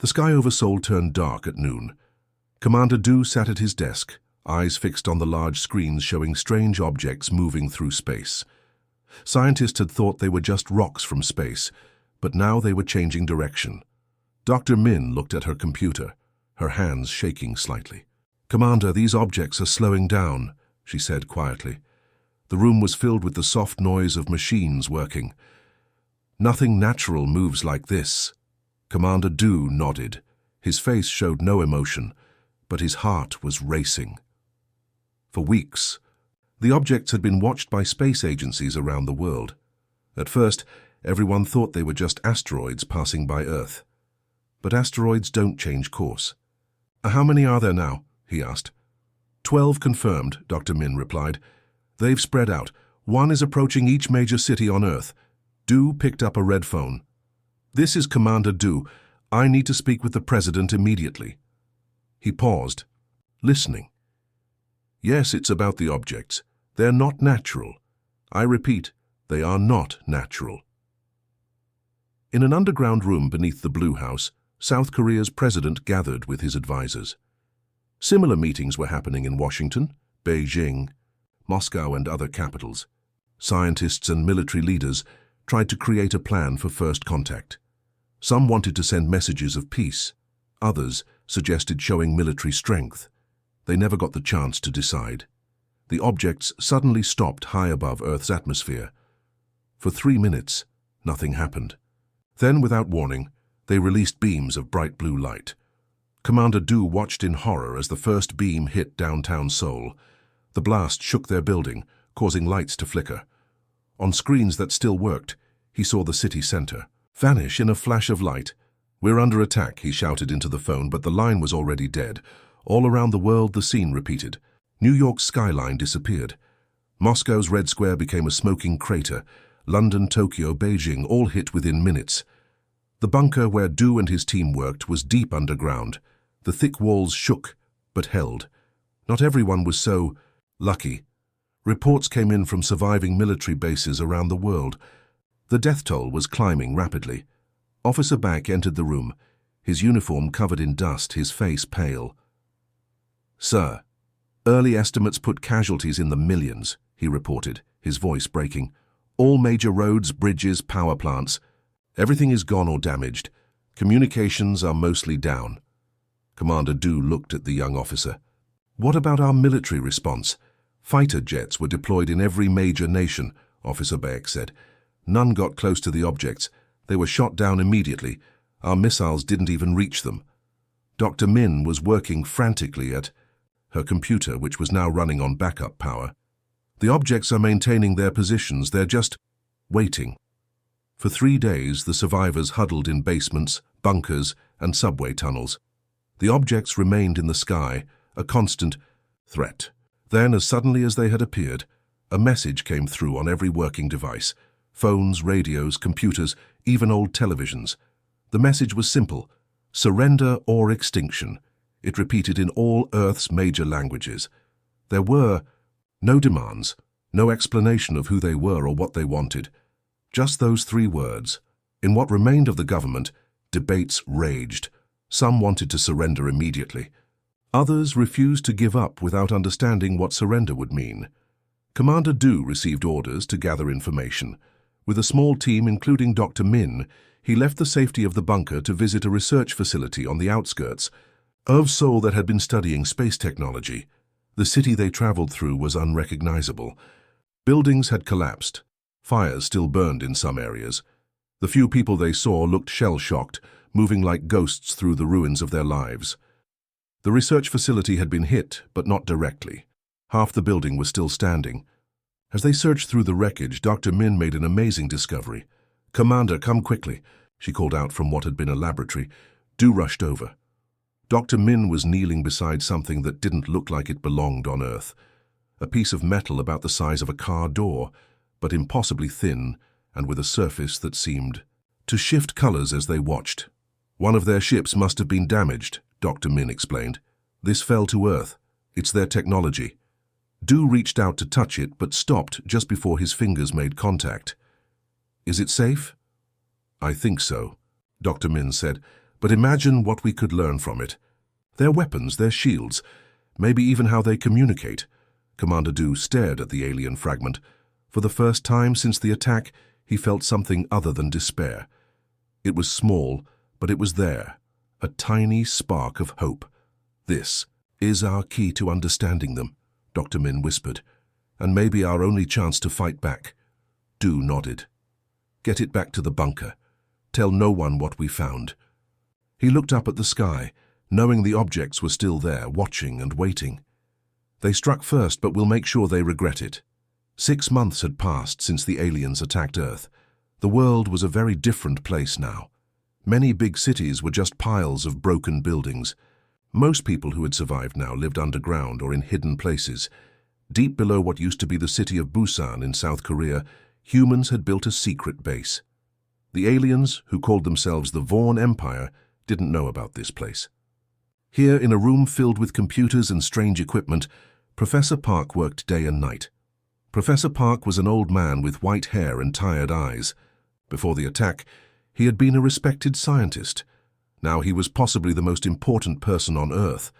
The sky over Seoul turned dark at noon. Commander Do sat at his desk, eyes fixed on the large screens showing strange objects moving through space. Scientists had thought they were just rocks from space, but now they were changing direction. Dr. Min looked at her computer, her hands shaking slightly. "Commander, these objects are slowing down," she said quietly. The room was filled with the soft noise of machines working. "Nothing natural moves like this." Commander Do nodded. His face showed no emotion, but his heart was racing. For weeks, the objects had been watched by space agencies around the world. At first, everyone thought they were just asteroids passing by Earth. But asteroids don't change course. "How many are there now?" he asked. 12 confirmed, Dr. Min replied. "They've spread out. One is approaching each major city on Earth." Do picked up a red phone. "This is Commander Do. I need to speak with the President immediately." He paused, listening. "Yes, it's about the objects. They're not natural. I repeat, they are not natural." In an underground room beneath the Blue House, South Korea's president gathered with his advisors. Similar meetings were happening in Washington, Beijing, Moscow, and other capitals. Scientists and military leaders tried to create a plan for first contact. Some wanted to send messages of peace. Others suggested showing military strength. They never got the chance to decide. The objects suddenly stopped high above Earth's atmosphere. For 3 minutes, nothing happened. Then, without warning, they released beams of bright blue light. Commander Do watched in horror as the first beam hit downtown Seoul. The blast shook their building, causing lights to flicker. On screens that still worked, he saw the city center vanish in a flash of light. "We're under attack," he shouted into the phone, but the line was already dead. All around the world, the scene repeated. New York's skyline disappeared. Moscow's Red Square became a smoking crater. London, Tokyo, Beijing all hit within minutes. The bunker where Do and his team worked was deep underground. The thick walls shook, but held. Not everyone was so lucky. Reports came in from surviving military bases around the world. The death toll was climbing rapidly. Officer Back entered the room, his uniform covered in dust, his face pale. "Sir, early estimates put casualties in the millions," he reported, his voice breaking. "All major roads, bridges, power plants. Everything is gone or damaged. Communications are mostly down." Commander Do looked at the young officer. "What about our military response?" "Fighter jets were deployed in every major nation," Officer Beck said. "None got close to the objects. They were shot down immediately. Our missiles didn't even reach them." Dr. Min was working frantically at her computer, which was now running on backup power. "The objects are maintaining their positions. They're just waiting." For 3 days, the survivors huddled in basements, bunkers, and subway tunnels. The objects remained in the sky, a constant threat. Then, as suddenly as they had appeared, a message came through on every working device. Phones, radios, computers, even old televisions. The message was simple: surrender or extinction. It repeated in all Earth's major languages. There were no demands, no explanation of who they were or what they wanted. Just those 3 words. In what remained of the government, debates raged. Some wanted to surrender immediately. Others refused to give up without understanding what surrender would mean. Commander Do received orders to gather information. With a small team, including Dr. Min, he left the safety of the bunker to visit a research facility on the outskirts of Seoul that had been studying space technology. The city they traveled through was unrecognizable. Buildings had collapsed. Fires still burned in some areas. The few people they saw looked shell-shocked, moving like ghosts through the ruins of their lives. The research facility had been hit, but not directly. Half the building was still standing. As they searched through the wreckage, Dr. Min made an amazing discovery. "Commander, come quickly," she called out from what had been a laboratory. Do rushed over. Dr. Min was kneeling beside something that didn't look like it belonged on Earth. A piece of metal about the size of a car door, but impossibly thin and with a surface that seemed to shift colors as they watched. "One of their ships must have been damaged," Dr. Min explained. "This fell to Earth. It's their technology." Do reached out to touch it, but stopped just before his fingers made contact. "Is it safe?" "I think so," Dr. Min said, But imagine what we could learn from it. Their weapons, their shields, maybe even how they communicate. Commander Du stared at the alien fragment. For the first time since the attack, he felt something other than despair. It was small, but it was there, a tiny spark of hope. "This is our key to understanding them," Dr. Min whispered, "and maybe our only chance to fight back." Du nodded. "Get it back to the bunker. Tell no one what we found." He looked up at the sky, knowing the objects were still there, watching and waiting. "They struck first, but we'll make sure they regret it." 6 months had passed since the aliens attacked Earth. The world was a very different place now. Many big cities were just piles of broken buildings. Most people who had survived now lived underground or in hidden places. Deep below what used to be the city of Busan in South Korea, humans had built a secret base. The aliens, who called themselves the Vaughn Empire, didn't know about this place. Here, in a room filled with computers and strange equipment, Professor Park worked day and night. Professor Park was an old man with white hair and tired eyes. Before the attack, he had been a respected scientist. Now he was possibly the most important person on Earth.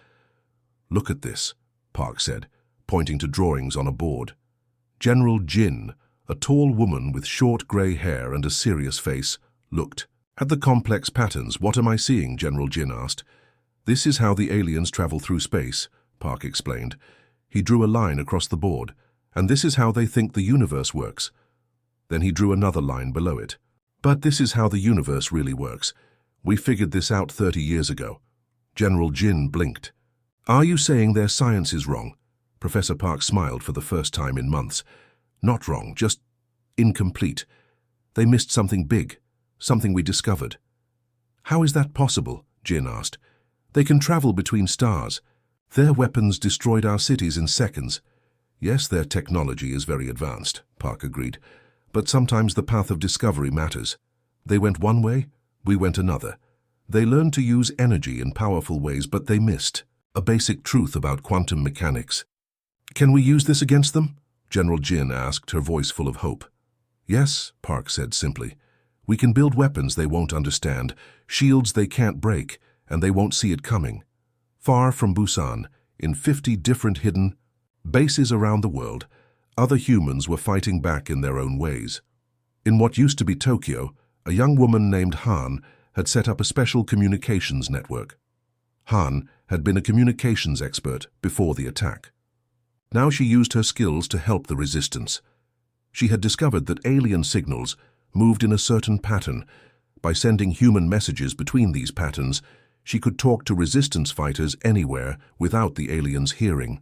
"Look at this," Park said, pointing to drawings on a board. General Jin, a tall woman with short grey hair and a serious face, looked. "At the complex patterns, what am I seeing?" General Jin asked. "This is how the aliens travel through space," Park explained. He drew a line across the board. "And this is how they think the universe works." Then he drew another line below it. "But this is how the universe really works. We figured this out 30 years ago." General Jin blinked. "Are you saying their science is wrong?" Professor Park smiled for the first time in months. "Not wrong, just incomplete. They missed something big, something we discovered." "How is that possible?" Jin asked. "They can travel between stars. Their weapons destroyed our cities in seconds." "Yes, their technology is very advanced," Park agreed. "But sometimes the path of discovery matters. They went one way, we went another. They learned to use energy in powerful ways, but they missed a basic truth about quantum mechanics." "Can we use this against them?" General Jin asked, her voice full of hope. "Yes," Park said simply. "We can build weapons they won't understand, shields they can't break, and they won't see it coming." Far from Busan, in 50 different hidden bases around the world, other humans were fighting back in their own ways. In what used to be Tokyo, a young woman named Han had set up a special communications network. Han had been a communications expert before the attack. Now she used her skills to help the resistance. She had discovered that alien signals moved in a certain pattern. By sending human messages between these patterns, she could talk to resistance fighters anywhere without the aliens hearing.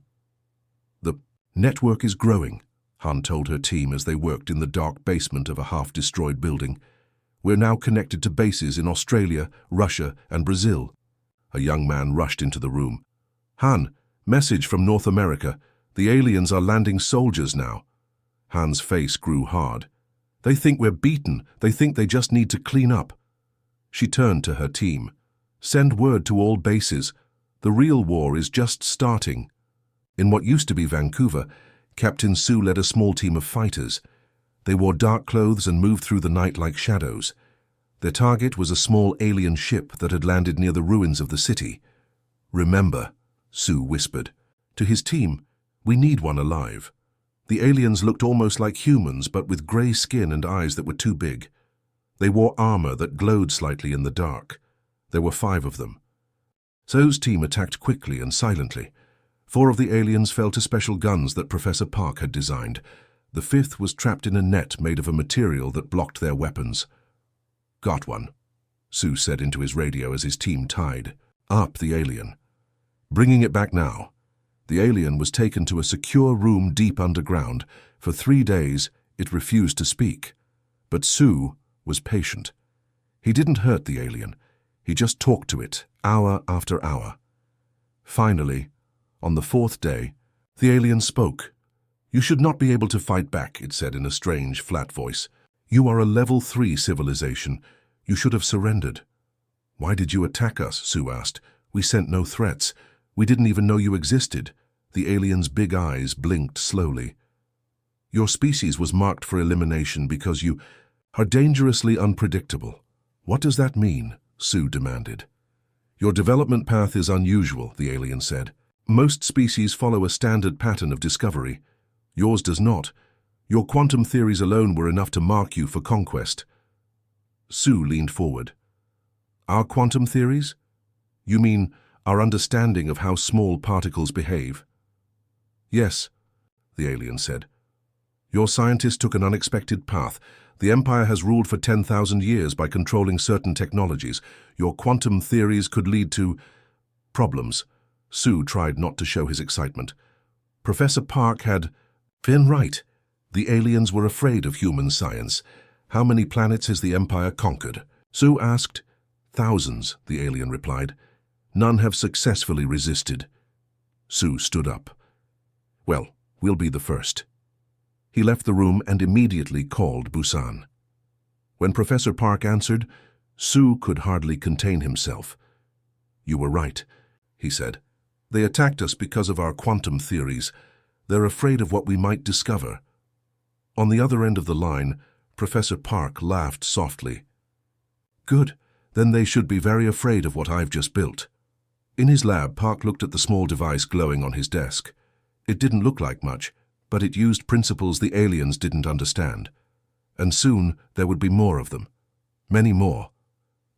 "The network is growing," Han told her team as they worked in the dark basement of a half-destroyed building. "We're now connected to bases in Australia, Russia, and Brazil." A young man rushed into the room. "Han, message from North America. The aliens are landing soldiers now." Han's face grew hard. "They think we're beaten. They think they just need to clean up." She turned to her team. "Send word to all bases. The real war is just starting." In what used to be Vancouver, Captain Sue led a small team of fighters. They wore dark clothes and moved through the night like shadows. Their target was a small alien ship that had landed near the ruins of the city. "Remember," Sue whispered. To his team, "We need one alive." The aliens looked almost like humans, but with grey skin and eyes that were too big. They wore armor that glowed slightly in the dark. There were 5 of them. Sue's team attacked quickly and silently. 4 of the aliens fell to special guns that Professor Park had designed. The 5th was trapped in a net made of a material that blocked their weapons. "Got one," Sue said into his radio as his team tied up the alien. "Bringing it back now." The alien was taken to a secure room deep underground. For 3 days, it refused to speak. But Sue was patient. He didn't hurt the alien. He just talked to it, hour after hour. Finally, on the 4th day, the alien spoke. "You should not be able to fight back," it said in a strange, flat voice. "You are a level 3 civilization. You should have surrendered." "Why did you attack us?" Sue asked. "We sent no threats. We didn't even know you existed." The alien's big eyes blinked slowly. "Your species was marked for elimination because you are dangerously unpredictable." "What does that mean?" Sue demanded. Your development path is unusual, the alien said. Most species follow a standard pattern of discovery. Yours does not. Your quantum theories alone were enough to mark you for conquest. Sue leaned forward. Our quantum theories? You mean our understanding of how small particles behave? Yes, the alien said. Your scientist took an unexpected path. The Empire has ruled for 10,000 years by controlling certain technologies. Your quantum theories could lead to problems. Sue tried not to show his excitement. Professor Park had been right. The aliens were afraid of human science. How many planets has the Empire conquered? Sue asked. Thousands, the alien replied. None have successfully resisted. Sue stood up. Well, we'll be the first. He left the room and immediately called Busan. When Professor Park answered, Sue could hardly contain himself. You were right, he said. They attacked us because of our quantum theories. They're afraid of what we might discover. On the other end of the line, Professor Park laughed softly. Good, then they should be very afraid of what I've just built. In his lab, Park looked at the small device glowing on his desk. It didn't look like much, but it used principles the aliens didn't understand. And soon there would be more of them. Many more.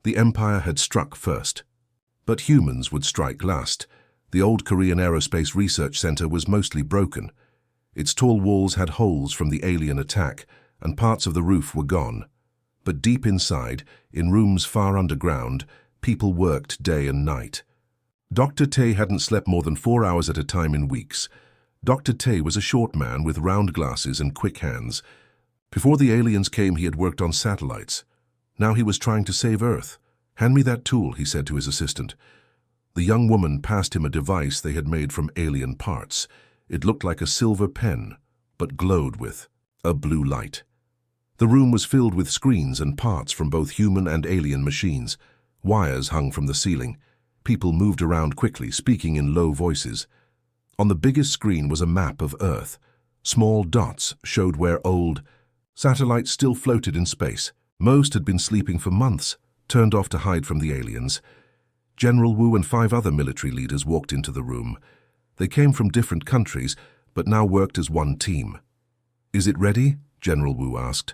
The Empire had struck first. But humans would strike last. The old Korean Aerospace Research Center was mostly broken. Its tall walls had holes from the alien attack, and parts of the roof were gone. But deep inside, in rooms far underground, people worked day and night. Dr. Tay hadn't slept more than 4 hours at a time in weeks. Dr. Tay was a short man with round glasses and quick hands. Before the aliens came, he had worked on satellites. Now he was trying to save Earth. Hand me that tool, he said to his assistant. The young woman passed him a device they had made from alien parts. It looked like a silver pen, but glowed with a blue light. The room was filled with screens and parts from both human and alien machines. Wires hung from the ceiling. People moved around quickly, speaking in low voices. On the biggest screen was a map of Earth. Small dots showed where old satellites still floated in space. Most had been sleeping for months, turned off to hide from the aliens. General Wu and 5 other military leaders walked into the room. They came from different countries, but now worked as one team. Is it ready? General Wu asked.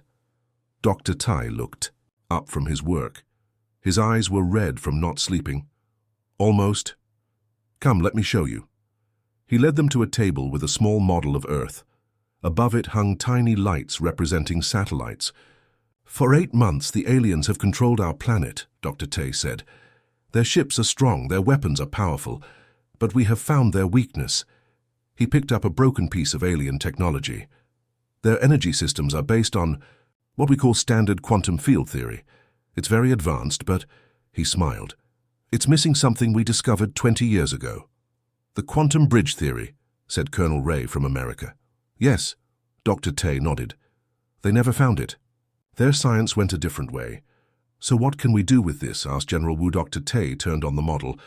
Dr. Tai looked up from his work. His eyes were red from not sleeping. Almost. Come, let me show you. He led them to a table with a small model of Earth. Above it hung tiny lights representing satellites. For 8 months, the aliens have controlled our planet, Dr. Tay said. Their ships are strong, their weapons are powerful, but we have found their weakness. He picked up a broken piece of alien technology. Their energy systems are based on what we call standard quantum field theory. It's very advanced, but, he smiled, it's missing something we discovered 20 years ago. The quantum bridge theory, said Colonel Ray from America. Yes, Dr. Tay nodded. They never found it. Their science went a different way. So what can we do with this? Asked General Wu. Dr. Tay turned on the model.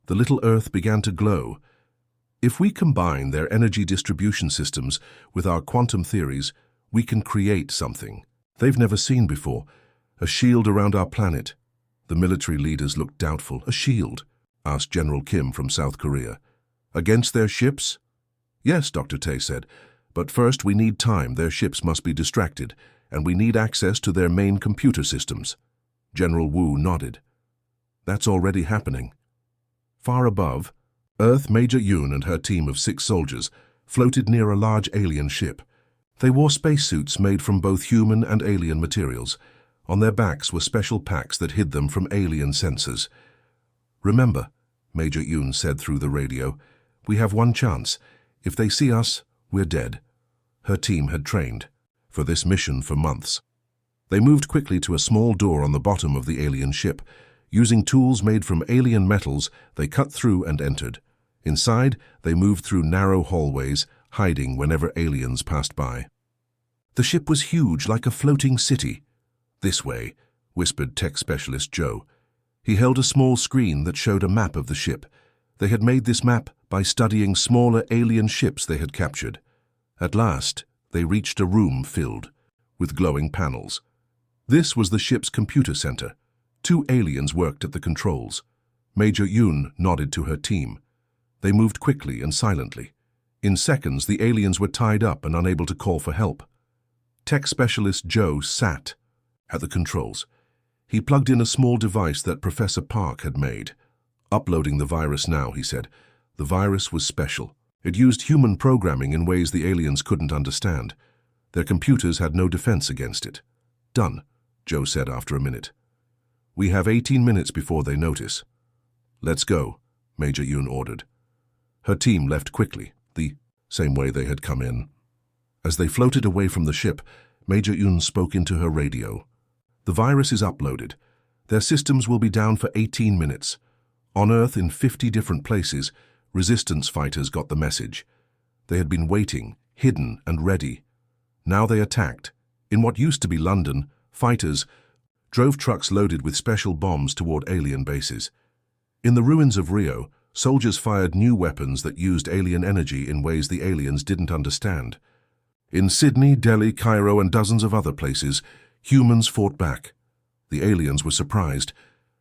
The little Earth began to glow. If we combine their energy distribution systems with our quantum theories, we can create something they've never seen before. A shield around our planet. The military leaders looked doubtful. A shield? Asked General Kim from South Korea. Against their ships? Yes, Dr. Tay said. But first we need time. Their ships must be distracted, and we need access to their main computer systems. General Wu nodded. That's already happening. Far above, Earth Major Yoon and her team of 6 soldiers floated near a large alien ship. They wore spacesuits made from both human and alien materials. On their backs were special packs that hid them from alien sensors. Remember, Major Yoon said through the radio, we have one chance. If they see us, we're dead. Her team had trained for this mission for months. They moved quickly to a small door on the bottom of the alien ship. Using tools made from alien metals, they cut through and entered. Inside, they moved through narrow hallways, hiding whenever aliens passed by. The ship was huge, like a floating city. This way, whispered tech specialist Joe. He held a small screen that showed a map of the ship. They had made this map by studying smaller alien ships they had captured. At last, they reached a room filled with glowing panels. This was the ship's computer center. 2 aliens worked at the controls. Major Yun nodded to her team. They moved quickly and silently. In seconds, the aliens were tied up and unable to call for help. Tech specialist Joe sat at the controls. He plugged in a small device that Professor Park had made. "Uploading the virus now," he said. The virus was special. It used human programming in ways the aliens couldn't understand. Their computers had no defense against it. "Done," Joe said after a minute. "We have 18 minutes before they notice." "Let's go," Major Yun ordered. Her team left quickly, the same way they had come in. As they floated away from the ship, Major Yun spoke into her radio. "The virus is uploaded. Their systems will be down for 18 minutes. On Earth, in 50 different places, resistance fighters got the message. They had been waiting, hidden and ready. Now they attacked. In what used to be London, fighters drove trucks loaded with special bombs toward alien bases. In the ruins of Rio, soldiers fired new weapons that used alien energy in ways the aliens didn't understand. In Sydney, Delhi, Cairo, and dozens of other places, humans fought back. The aliens were surprised.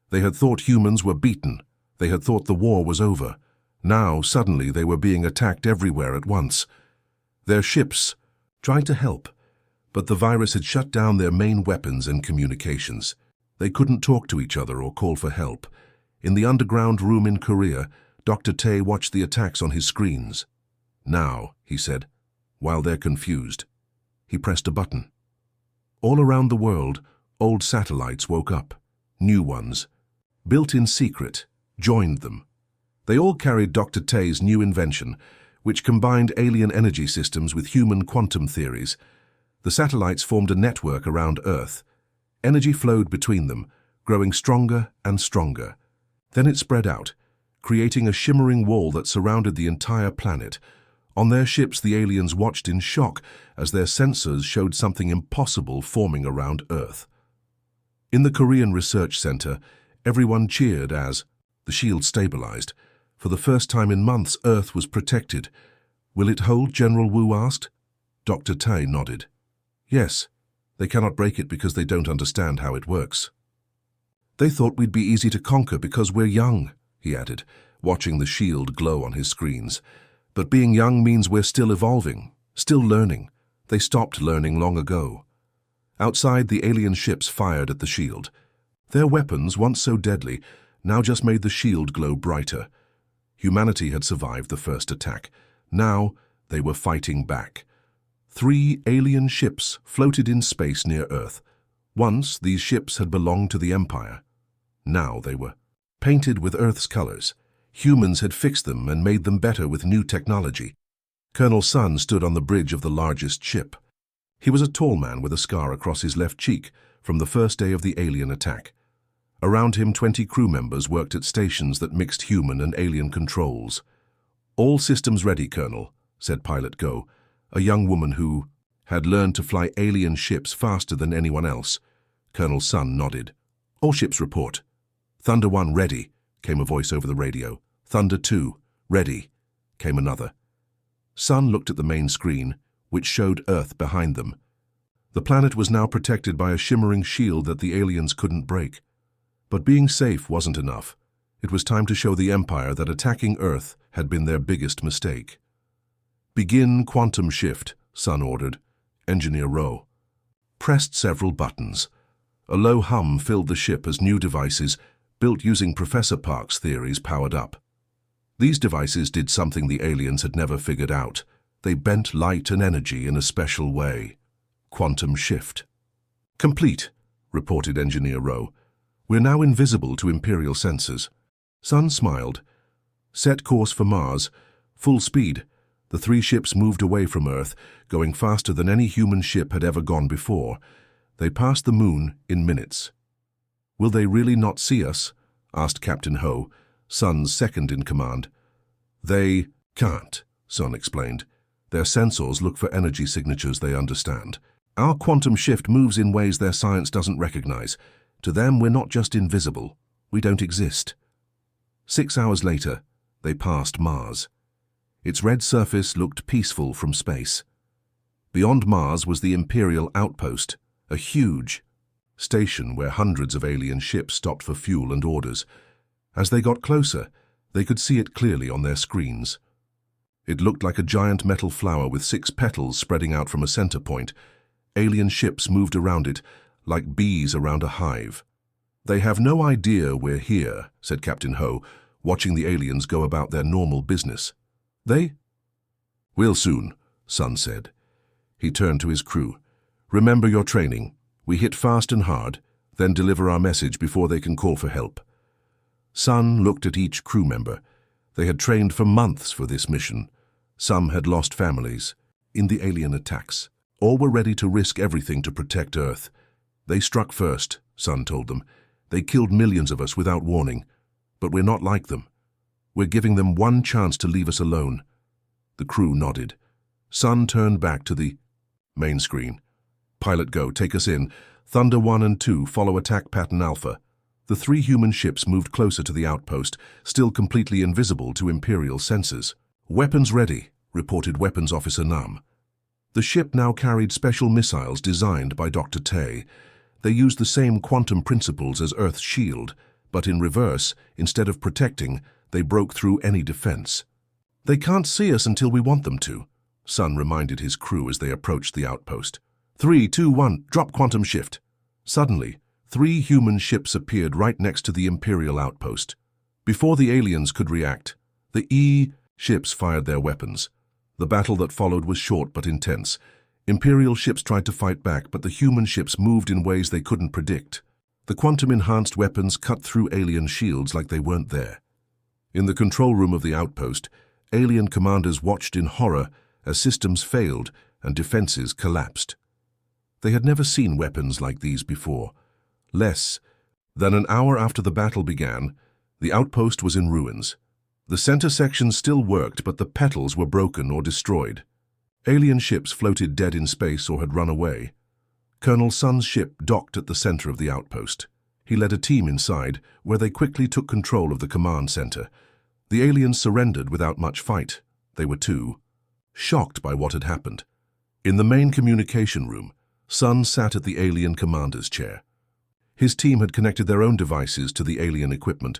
They had thought humans were beaten. They had thought the war was over. Now, suddenly, they were being attacked everywhere at once. Their ships tried to help, but the virus had shut down their main weapons and communications. They couldn't talk to each other or call for help. In the underground room in Korea, Dr. Tae watched the attacks on his screens. "Now," he said, while they're confused. He pressed a button. All around the world, old satellites woke up. New ones, built in secret, joined them. They all carried Dr. Tae's new invention, which combined alien energy systems with human quantum theories. The satellites formed a network around Earth. Energy flowed between them, growing stronger and stronger. Then it spread out, creating a shimmering wall that surrounded the entire planet. On their ships, the aliens watched in shock as their sensors showed something impossible forming around Earth. In the Korean Research Center, everyone cheered as the shield stabilized. For the first time in months, Earth was protected. "Will it hold?" General Wu asked. Dr. Tae nodded. "Yes. They cannot break it because they don't understand how it works." "They thought we'd be easy to conquer because we're young," he added, watching the shield glow on his screens. "But being young means we're still evolving, still learning. They stopped learning long ago." Outside, the alien ships fired at the shield. Their weapons, once so deadly, now just made the shield glow brighter. Humanity had survived the first attack. Now they were fighting back. 3 alien ships floated in space near Earth. Once, these ships had belonged to the Empire. Now they were painted with Earth's colors. Humans had fixed them and made them better with new technology. Colonel Sun stood on the bridge of the largest ship. He was a tall man with a scar across his left cheek from the first day of the alien attack. Around him, 20 crew members worked at stations that mixed human and alien controls. "All systems ready, Colonel," said Pilot Go, a young woman who had learned to fly alien ships faster than anyone else. Colonel Sun nodded. "All ships report." "Thunder 1 ready," came a voice over the radio. "Thunder 2 ready," came another. Sun looked at the main screen, which showed Earth behind them. The planet was now protected by a shimmering shield that the aliens couldn't break. But being safe wasn't enough. It was time to show the Empire that attacking Earth had been their biggest mistake. "Begin quantum shift," Sun ordered. Engineer Rowe pressed several buttons. A low hum filled the ship as new devices, built using Professor Park's theories, powered up. These devices did something the aliens had never figured out. They bent light and energy in a special way. Quantum shift. "Complete," reported Engineer Rowe. "We're now invisible to Imperial sensors." Sun smiled. "Set course for Mars. Full speed." The 3 ships moved away from Earth, going faster than any human ship had ever gone before. They passed the moon in minutes. "Will they really not see us?" asked Captain Ho, Sun's second in command. "They can't," Sun explained. "Their sensors look for energy signatures they understand. Our quantum shift moves in ways their science doesn't recognize. To them, we're not just invisible. We don't exist." 6 hours later, they passed Mars. Its red surface looked peaceful from space. Beyond Mars was the Imperial outpost, a huge station where hundreds of alien ships stopped for fuel and orders. As they got closer, they could see it clearly on their screens. It looked like a giant metal flower with 6 petals spreading out from a center point. Alien ships moved around it, like bees around a hive. "They have no idea we're here," said Captain Ho, watching the aliens go about their normal business. "They?" "We'll soon," Sun said. He turned to his crew. "Remember your training. We hit fast and hard, then deliver our message before they can call for help." Sun looked at each crew member. They had trained for months for this mission. Some had lost families in the alien attacks. All were ready to risk everything to protect Earth. "They struck first," Sun told them. "They killed millions of us without warning. But we're not like them. We're giving them one chance to leave us alone." The crew nodded. Sun turned back to the main screen. "Pilot go, take us in. Thunder 1 and 2, follow attack pattern Alpha." The 3 human ships moved closer to the outpost, still completely invisible to Imperial sensors. "Weapons ready," reported Weapons Officer Nam. The ship now carried special missiles designed by Dr. Tay. They used the same quantum principles as Earth's shield, but in reverse, instead of protecting, they broke through any defense. "They can't see us until we want them to," Sun reminded his crew as they approached the outpost. 3, 2, 1, drop quantum shift." Suddenly, 3 human ships appeared right next to the Imperial outpost. Before the aliens could react, the ships fired their weapons. The battle that followed was short but intense. Imperial ships tried to fight back, but the human ships moved in ways they couldn't predict. The quantum-enhanced weapons cut through alien shields like they weren't there. In the control room of the outpost, alien commanders watched in horror as systems failed and defenses collapsed. They had never seen weapons like these before. Less than an hour after the battle began, the outpost was in ruins. The center section still worked, but the petals were broken or destroyed. Alien ships floated dead in space or had run away. Colonel Sun's ship docked at the center of the outpost. He led a team inside, where they quickly took control of the command center. The aliens surrendered without much fight. They were too shocked by what had happened. In the main communication room, Sun sat at the alien commander's chair. His team had connected their own devices to the alien equipment.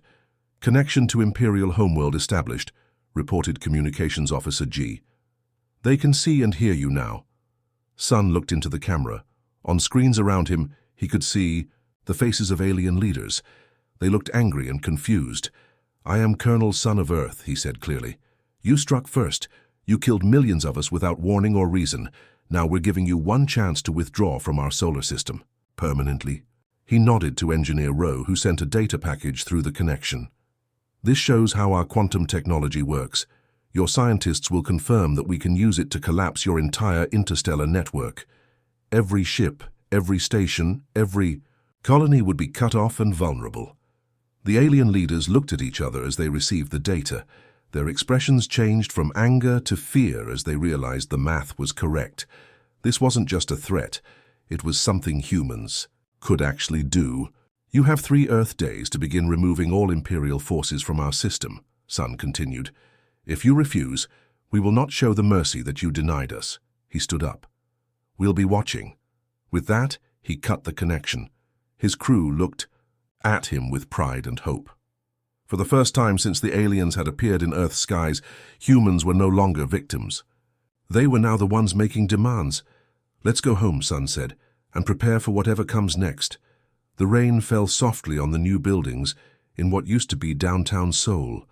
"Connection to Imperial homeworld established," reported Communications Officer G. "They can see and hear you now." Sun looked into the camera. On screens around him, he could see the faces of alien leaders. They looked angry and confused. "I am Colonel Sun of Earth," he said clearly. "You struck first. You killed millions of us without warning or reason. Now we're giving you one chance to withdraw from our solar system. Permanently." He nodded to Engineer Rowe, who sent a data package through the connection. "This shows how our quantum technology works. Your scientists will confirm that we can use it to collapse your entire interstellar network. Every ship, every station, every colony would be cut off and vulnerable." The alien leaders looked at each other as they received the data. Their expressions changed from anger to fear as they realized the math was correct. This wasn't just a threat. It was something humans could actually do. "You have 3 Earth days to begin removing all Imperial forces from our system," Sun continued. "If you refuse, we will not show the mercy that you denied us." He stood up. "We'll be watching." With that, he cut the connection. His crew looked at him with pride and hope. For the first time since the aliens had appeared in Earth's skies, humans were no longer victims. They were now the ones making demands. "Let's go home," Sun said, "and prepare for whatever comes next." The rain fell softly on the new buildings in what used to be downtown Seoul.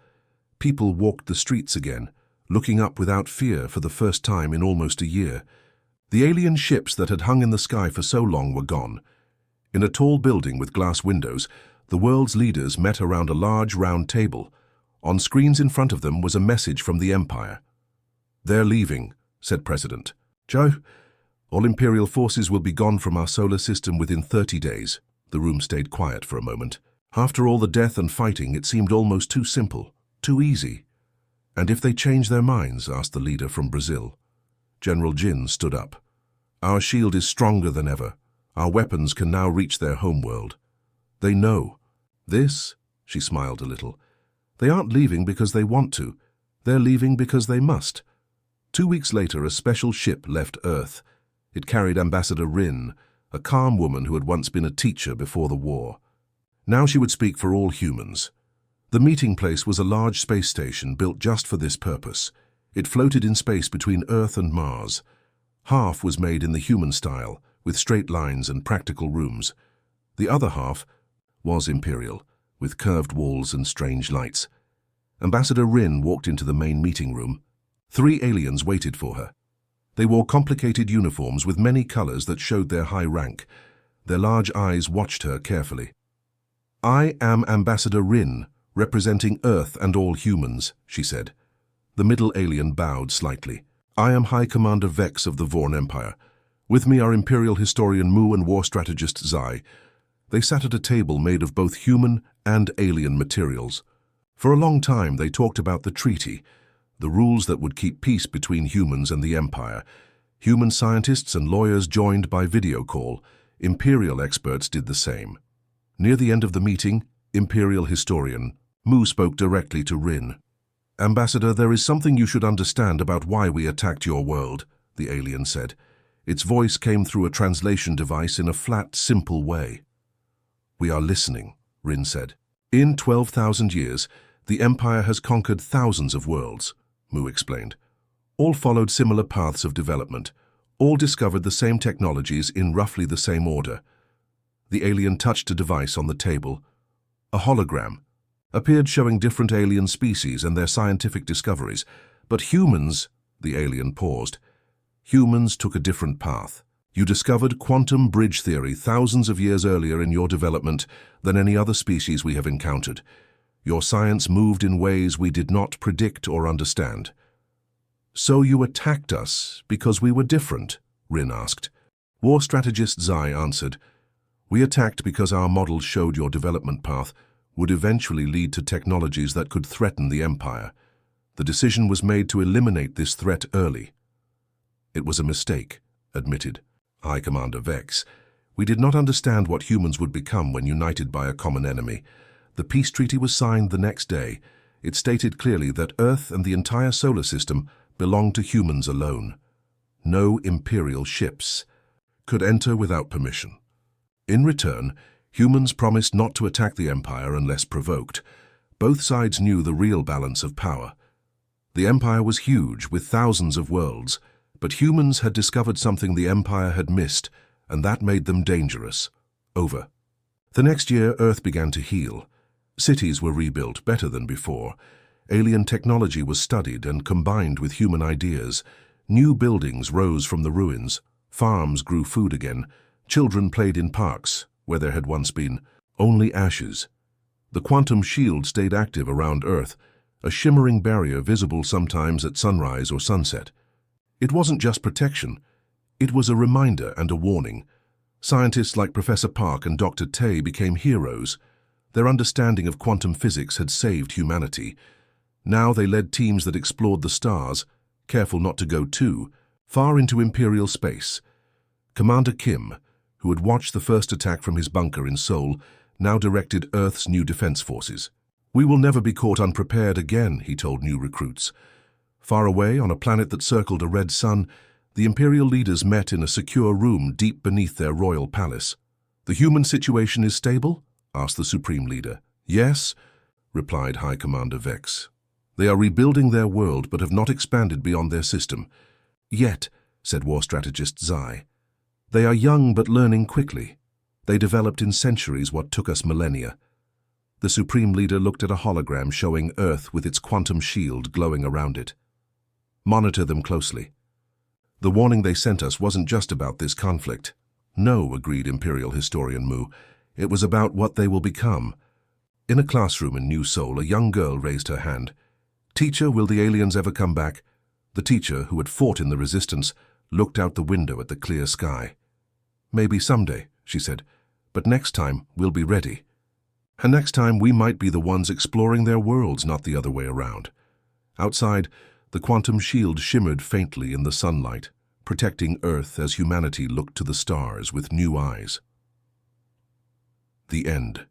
People walked the streets again, looking up without fear for the first time in almost a year. The alien ships that had hung in the sky for so long were gone. In a tall building with glass windows, the world's leaders met around a large round table. On screens in front of them was a message from the Empire. "They're leaving," said President Joe. "All Imperial forces will be gone from our solar system within 30 days. The room stayed quiet for a moment. After all the death and fighting, it seemed almost too simple, too easy. "And if they change their minds?" asked the leader from Brazil. General Jin stood up. "Our shield is stronger than ever. Our weapons can now reach their homeworld. They know. This," she smiled a little, "they aren't leaving because they want to. They're leaving because they must." 2 weeks later, a special ship left Earth. It carried Ambassador Rin, a calm woman who had once been a teacher before the war. Now she would speak for all humans. The meeting place was a large space station built just for this purpose. It floated in space between Earth and Mars. Half was made in the human style, with straight lines and practical rooms. The other half was imperial, with curved walls and strange lights. Ambassador Rin walked into the main meeting room. 3 aliens waited for her. They wore complicated uniforms with many colors that showed their high rank. Their large eyes watched her carefully. "I am Ambassador Rin, representing Earth and all humans," she said. The middle alien bowed slightly. "I am High Commander Vex of the Vorn Empire. With me are Imperial Historian Mu and War Strategist Zai." They sat at a table made of both human and alien materials. For a long time they talked about the treaty, the rules that would keep peace between humans and the Empire. Human scientists and lawyers joined by video call. Imperial experts did the same. Near the end of the meeting, Imperial Historian Mu spoke directly to Rin. "Ambassador, there is something you should understand about why we attacked your world," the alien said. Its voice came through a translation device in a flat, simple way. "We are listening," Rin said. "In 12,000 years, the Empire has conquered thousands of worlds," Mu explained. "All followed similar paths of development. All discovered the same technologies in roughly the same order." The alien touched a device on the table. A hologram appeared showing different alien species and their scientific discoveries. But humans, the alien paused. "Humans took a different path. You discovered quantum bridge theory thousands of years earlier in your development than any other species we have encountered. Your science moved in ways we did not predict or understand." "So you attacked us because we were different?" Rin asked. War Strategist Zai answered. "We attacked because our models showed your development path would eventually lead to technologies that could threaten the Empire. The decision was made to eliminate this threat early." "It was a mistake," admitted High Commander Vex. "We did not understand what humans would become when united by a common enemy. The peace treaty was signed the next day. It stated clearly that Earth and the entire solar system belonged to humans alone. No Imperial ships could enter without permission. In return, humans promised not to attack the Empire unless provoked. Both sides knew the real balance of power. The Empire was huge, with thousands of worlds, but humans had discovered something the Empire had missed, and that made them dangerous. Over." The next year, Earth began to heal. Cities were rebuilt better than before. Alien technology was studied and combined with human ideas. New buildings rose from the ruins. Farms grew food again. Children played in parks, where there had once been only ashes. The quantum shield stayed active around Earth, a shimmering barrier visible sometimes at sunrise or sunset. It wasn't just protection. It was a reminder and a warning. Scientists like Professor Park and Dr. Tay became heroes. Their understanding of quantum physics had saved humanity. Now they led teams that explored the stars, careful not to go too far into Imperial space. Commander Kim, who had watched the first attack from his bunker in Seoul, now directed Earth's new defense forces. "We will never be caught unprepared again," he told new recruits. Far away, on a planet that circled a red sun, the Imperial leaders met in a secure room deep beneath their royal palace. "The human situation is stable?" asked the Supreme Leader. "Yes," replied High Commander Vex. "They are rebuilding their world but have not expanded beyond their system." "Yet," said War Strategist Zai, "they are young but learning quickly. They developed in centuries what took us millennia." The Supreme Leader looked at a hologram showing Earth with its quantum shield glowing around it. "Monitor them closely. The warning they sent us wasn't just about this conflict." "No," agreed Imperial Historian Mu. "It was about what they will become." In a classroom in New Seoul, a young girl raised her hand. "Teacher, will the aliens ever come back?" The teacher, who had fought in the resistance, looked out the window at the clear sky. "Maybe someday," she said, "but next time we'll be ready. And next time we might be the ones exploring their worlds, not the other way around." Outside, the quantum shield shimmered faintly in the sunlight, protecting Earth as humanity looked to the stars with new eyes. The end.